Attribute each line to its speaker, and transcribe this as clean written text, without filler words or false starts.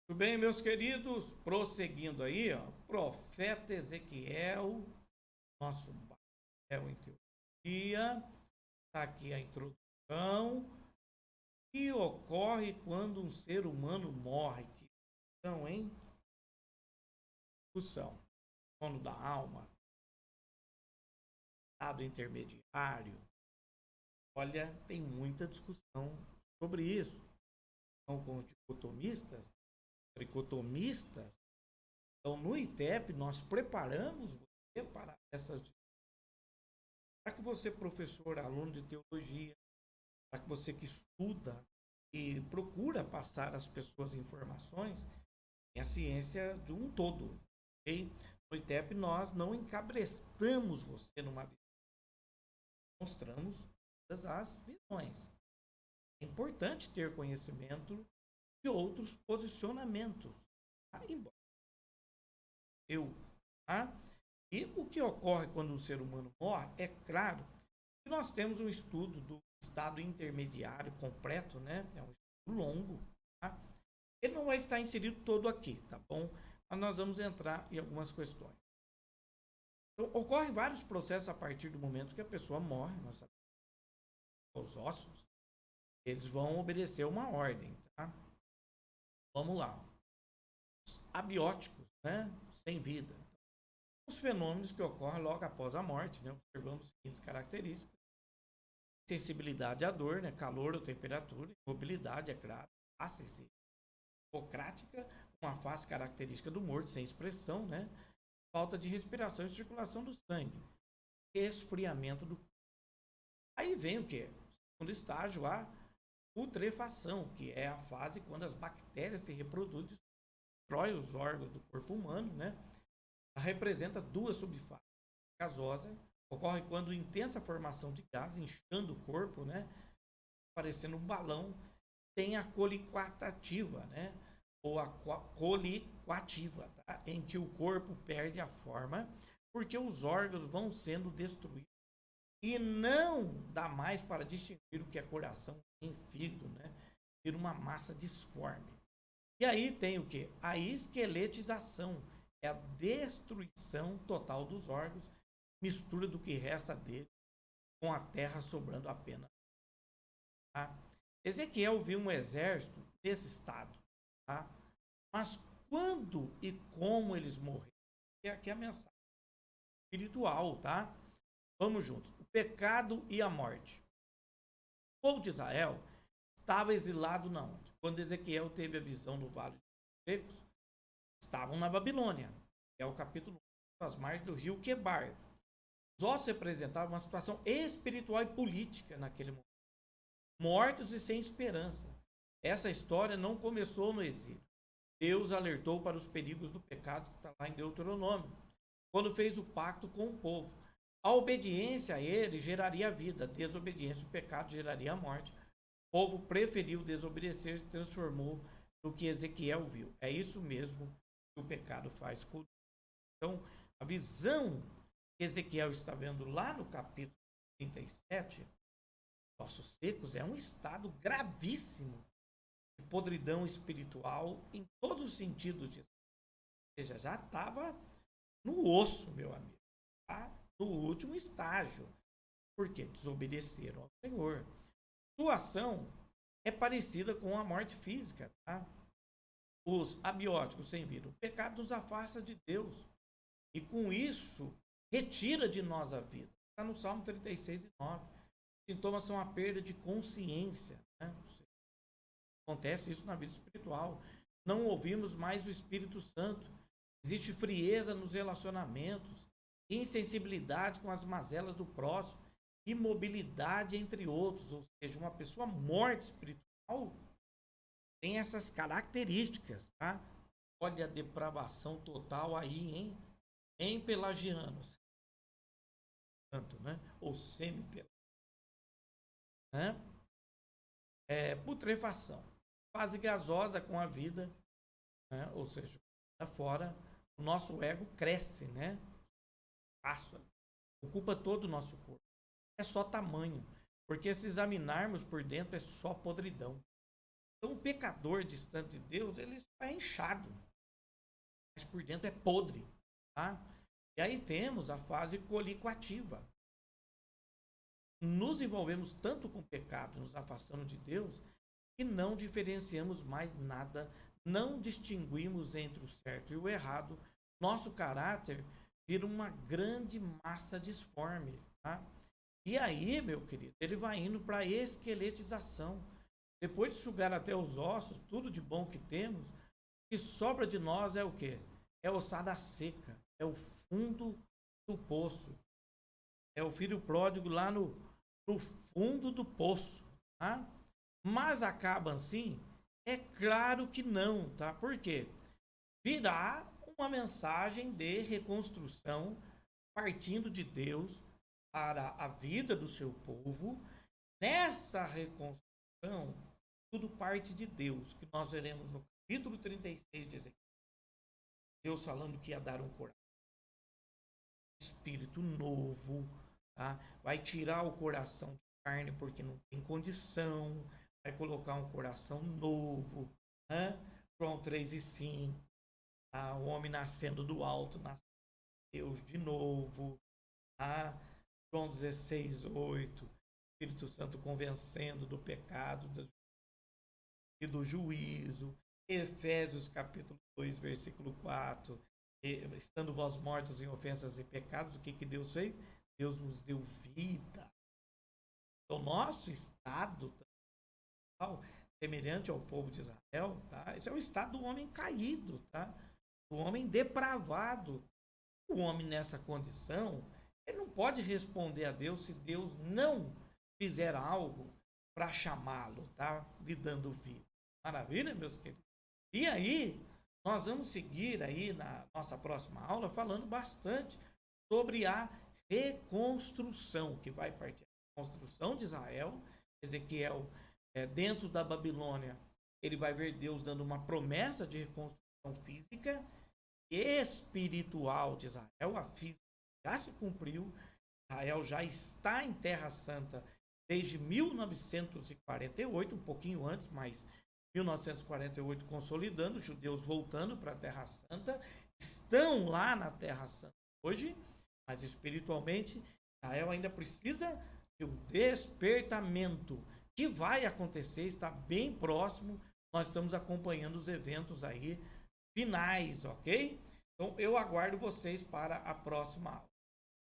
Speaker 1: Tudo bem, meus queridos? Prosseguindo aí, ó, profeta Ezequiel, nosso Babel em teologia, está aqui a introdução. O que ocorre quando um ser humano morre? Que discussão, hein? Discussão. Sono da alma, estado intermediário. Olha, tem muita discussão sobre isso. São com os dicotomistas, tricotomistas. Então, no ITEP, nós preparamos você para essas discussões. Para que você, professor, aluno de teologia, para que você que estuda e procura passar às pessoas informações, tem a ciência de um todo. Okay? No ITEP, nós não encabrestamos você numa visão, mostramos todas as visões. É importante ter conhecimento de outros posicionamentos. Tá? Embora eu, tá? E o que ocorre quando um ser humano morre? É claro que nós temos um estudo do estado intermediário completo, né? É um estudo longo, tá? Ele não vai estar inserido todo aqui, tá bom? Mas nós vamos entrar em algumas questões. Então, ocorrem vários processos a partir do momento que a pessoa morre, nós sabemos, os ossos, eles vão obedecer uma ordem, tá? Vamos lá. Os abióticos, né? Sem vida. Os fenômenos que ocorrem logo após a morte, né? Observamos as seguintes características: sensibilidade à dor, né? Calor ou temperatura, mobilidade, é claro, face hipocrática, uma face característica do morto, sem expressão, né? Falta de respiração e circulação do sangue, esfriamento do. Aí vem o que? Segundo estágio, a putrefação, que é a fase quando as bactérias se reproduzem, destrói os órgãos do corpo humano, né? Ela representa duas subfases. Gasosa ocorre quando intensa formação de gás inchando o corpo, né? Parecendo um balão. Tem a coliquatativa, né? Ou a coliquativa, tá? Em que o corpo perde a forma porque os órgãos vão sendo destruídos e não dá mais para distinguir o que é coração e fígado, né? Vira uma massa disforme. E aí tem o que? A esqueletização, é a destruição total dos órgãos, mistura do que resta dele com a terra sobrando apenas. Tá? Ezequiel viu um exército desse estado, tá? Mas quando e como eles morreram? E aqui é a mensagem espiritual, tá? Vamos juntos. O pecado e a morte. O povo de Israel estava exilado na onde? Quando Ezequiel teve a visão no Vale dos Secos, estavam na Babilônia. É o capítulo 1, às margens do rio Quebar. Os ossos representavam uma situação espiritual e política naquele momento. Mortos e sem esperança. Essa história não começou no exílio. Deus alertou para os perigos do pecado, que está lá em Deuteronômio, quando fez o pacto com o povo. A obediência a ele geraria a vida, a desobediência, o pecado geraria a morte. O povo preferiu desobedecer e se transformou no que Ezequiel viu. É isso mesmo que o pecado faz conosco. Então, a visão que Ezequiel está vendo lá no capítulo 37, ossos secos, é um estado gravíssimo de podridão espiritual em todos os sentidos. Ou seja, já estava no osso, meu amigo. Tá? No último estágio. Porque desobedeceram ao Senhor. Sua ação é parecida com a morte física. Tá? Os abióticos sem vida. O pecado nos afasta de Deus. E com isso, retira de nós a vida. Está no Salmo 36 e 9. Sintomas são a perda de consciência. Né? Acontece isso na vida espiritual. Não ouvimos mais o Espírito Santo. Existe frieza nos relacionamentos, insensibilidade com as mazelas do próximo, imobilidade, entre outros. Ou seja, uma pessoa morta espiritual tem essas características, tá? Olha a depravação total aí, hein? Em pelagianos, tanto, né? Ou semi-pelagianos, né? Putrefação, fase gasosa com a vida, né? Ou seja, fora, o nosso ego cresce, né? Passa, ocupa todo o nosso corpo. É só tamanho, porque se examinarmos por dentro é só podridão. Então, o pecador distante de Deus, ele é inchado, mas por dentro é podre, tá? E aí temos a fase colicoativa. Nos envolvemos tanto com o pecado, nos afastando de Deus, que não diferenciamos mais nada, não distinguimos entre o certo e o errado. Nosso caráter vira uma grande massa disforme, tá? E aí, meu querido, ele vai indo para a esqueletização. Depois de sugar até os ossos, tudo de bom que temos, o que sobra de nós é o quê? É ossada seca, é o fundo do poço. É o filho pródigo lá no fundo do poço, tá? Mas acaba assim? É claro que não, tá? Por quê? Virá uma mensagem de reconstrução partindo de Deus para a vida do seu povo. Nessa reconstrução, tudo parte de Deus, que nós veremos no capítulo 36 de Ezequiel. Deus falando que ia dar um coração, espírito novo, tá? Vai tirar o coração de carne porque não tem condição, vai colocar um coração novo, né? João 3:5, tá? O homem nascendo do alto, nascendo de Deus de novo, tá? João 16:8, Espírito Santo convencendo do pecado e do juízo. Efésios capítulo 2, versículo 4, estando vós mortos em ofensas e pecados, o que Deus fez? Deus nos deu vida. O nosso estado, semelhante ao povo de Israel, tá? Esse é o estado do homem caído, tá? Do homem depravado. O homem nessa condição, ele não pode responder a Deus se Deus não fizer algo para chamá-lo, tá? Lhe dando vida. Maravilha, meus queridos? E aí, nós vamos seguir aí na nossa próxima aula falando bastante sobre a reconstrução, que vai partir da construção de Israel. Ezequiel, dentro da Babilônia, ele vai ver Deus dando uma promessa de reconstrução física e espiritual de Israel. A física já se cumpriu, Israel já está em Terra Santa desde 1948, um pouquinho antes, mas 1948 consolidando, os judeus voltando para a Terra Santa, estão lá na Terra Santa hoje, mas espiritualmente Israel ainda precisa de um despertamento que vai acontecer, está bem próximo. Nós estamos acompanhando os eventos aí finais, ok? Então eu aguardo vocês para a próxima aula.